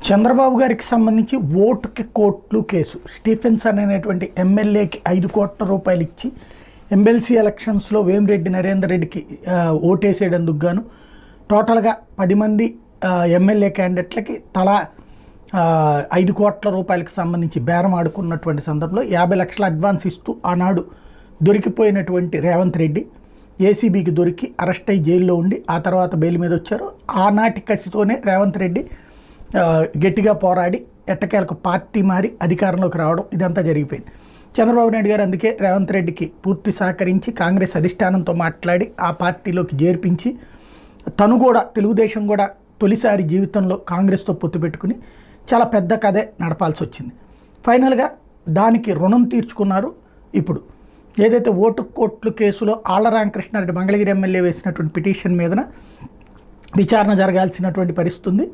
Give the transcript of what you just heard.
చంద్రబాబు గారికి సంబంధించి ఓటుకి కోట్లు కేసు. స్టీఫెన్సన్ అనేటువంటి ఎమ్మెల్యేకి 5 కోట్ల రూపాయలు ఇచ్చి ఎమ్మెల్సీ ఎలక్షన్స్లో వేమిరెడ్డి నరేందర్ రెడ్డికి ఓటేసేటందుకు గాను టోటల్గా 10 మంది ఎమ్మెల్యే క్యాండిడేట్లకి తలా 5 కోట్ల రూపాయలకు సంబంధించి బేరం ఆడుకున్నటువంటి సందర్భంలో 50 లక్షల అడ్వాన్స్ ఇస్తూ ఆనాడు దొరికిపోయినటువంటి రేవంత్ రెడ్డి ఏసీబీకి దొరికి అరెస్ట్ అయ్యి జైల్లో ఉండి ఆ తర్వాత బెయిల్ మీద వచ్చారు. ఆనాటి కసితోనే రేవంత్ రెడ్డి గట్టిగా పోరాడి ఎట్టకేలకు పార్టీ మారి అధికారంలోకి రావడం ఇదంతా జరిగిపోయింది. చంద్రబాబు నాయుడు గారు అందుకే రేవంత్ రెడ్డికి పూర్తి సహకరించి కాంగ్రెస్ అధిష్టానంతో మాట్లాడి ఆ పార్టీలోకి చేర్పించి తను కూడా తెలుగుదేశం కూడా తొలిసారి జీవితంలో కాంగ్రెస్తో పొత్తు పెట్టుకుని చాలా పెద్ద కథే నడపాల్సి వచ్చింది. ఫైనల్గా దానికి రుణం తీర్చుకున్నారు. ఇప్పుడు ఏదైతే ఓటు కోట్లు కేసులో ఆళ్ల రామకృష్ణారెడ్డి మంగళగిరి ఎమ్మెల్యే వేసినటువంటి పిటిషన్ మీదన విచారణ జరగాల్సినటువంటి పరిస్థితి ఉంది.